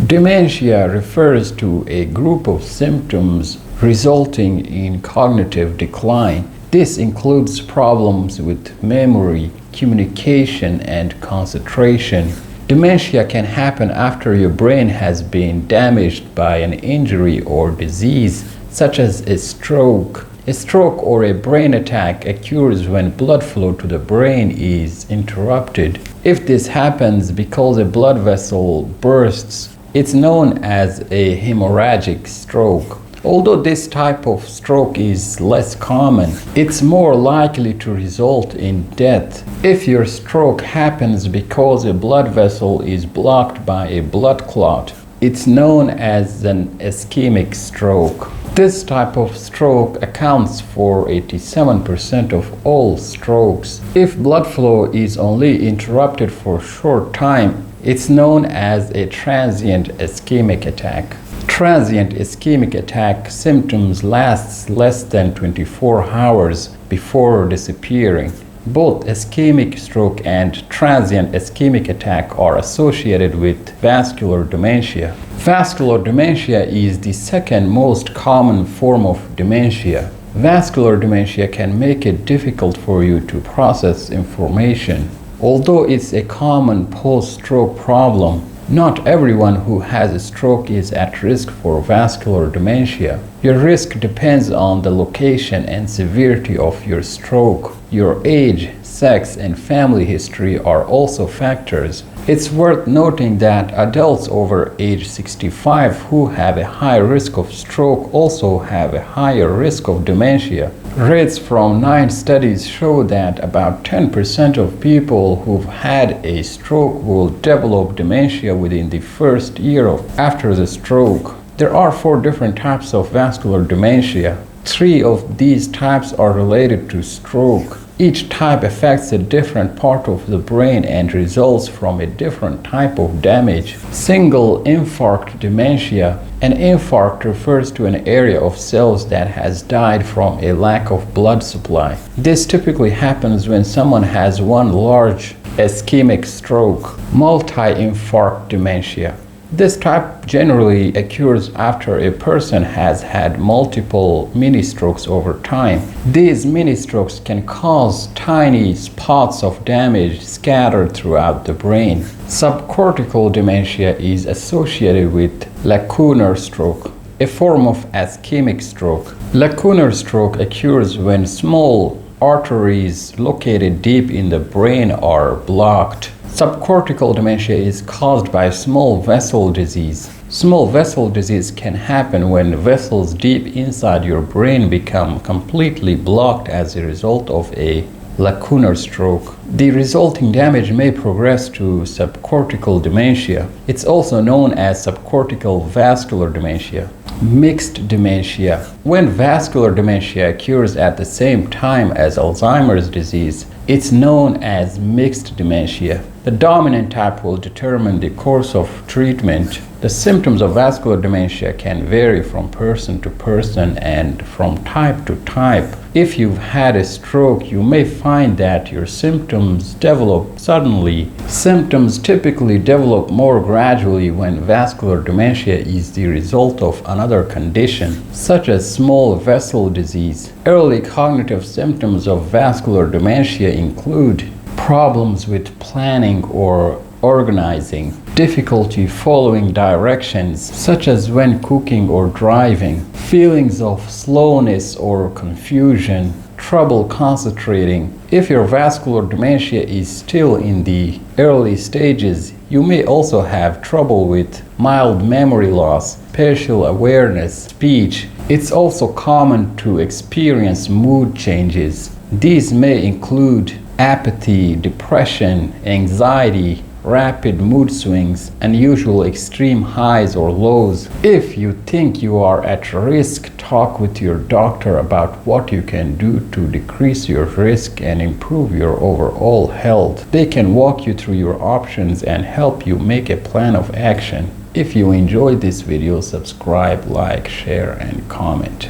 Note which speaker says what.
Speaker 1: Dementia refers to a group of symptoms resulting in cognitive decline. This includes problems with memory, communication, and concentration. Dementia can happen after your brain has been damaged by an injury or disease, such as a stroke. A stroke or a brain attack occurs when blood flow to the brain is interrupted. If this happens because a blood vessel bursts, it's known as a hemorrhagic stroke. Although this type of stroke is less common, it's more likely to result in death. If your stroke happens because a blood vessel is blocked by a blood clot, it's known as an ischemic stroke. This type of stroke accounts for 87% of all strokes. If blood flow is only interrupted for a short time, it's known as a transient ischemic attack. Transient ischemic attack symptoms last less than 24 hours before disappearing. Both ischemic stroke and transient ischemic attack are associated with vascular dementia. Vascular dementia is the second most common form of dementia. Vascular dementia can make it difficult for you to process information. Although it's a common post-stroke problem, not everyone who has a stroke is at risk for vascular dementia. Your risk depends on the location and severity of your stroke. Your age, sex, and family history are also factors. It's worth noting that adults over age 65 who have a high risk of stroke also have a higher risk of dementia. Rates from 9 studies show that about 10% of people who've had a stroke will develop dementia within the first year after the stroke. There are 4 different types of vascular dementia. 3 of these types are related to stroke. Each type affects a different part of the brain and results from a different type of damage. Single infarct dementia. An infarct refers to an area of cells that has died from a lack of blood supply. This typically happens when someone has one large ischemic stroke. Multi-infarct dementia. This type generally occurs after a person has had multiple mini-strokes over time. These mini-strokes can cause tiny spots of damage scattered throughout the brain. Subcortical dementia is associated with lacunar stroke, a form of ischemic stroke. Lacunar stroke occurs when small arteries located deep in the brain are blocked. Subcortical dementia is caused by small vessel disease. Small vessel disease can happen when vessels deep inside your brain become completely blocked as a result of a lacunar stroke. The resulting damage may progress to subcortical dementia. It's also known as subcortical vascular dementia. Mixed dementia. When vascular dementia occurs at the same time as Alzheimer's disease, it's known as mixed dementia. The dominant type will determine the course of treatment. The symptoms of vascular dementia can vary from person to person and from type to type. If you've had a stroke, you may find that your symptoms develop suddenly. Symptoms typically develop more gradually when vascular dementia is the result of another condition, such as small vessel disease. Early cognitive symptoms of vascular dementia include problems with planning or organizing, difficulty following directions, such as when cooking or driving, feelings of slowness or confusion, trouble concentrating. If your vascular dementia is still in the early stages, you may also have trouble with mild memory loss, spatial awareness, speech. It's also common to experience mood changes. These may include apathy, depression, anxiety, rapid mood swings, unusual extreme highs or lows. If you think you are at risk, talk with your doctor about what you can do to decrease your risk and improve your overall health. They can walk you through your options and help you make a plan of action. If you enjoyed this video, subscribe, like, share, and comment.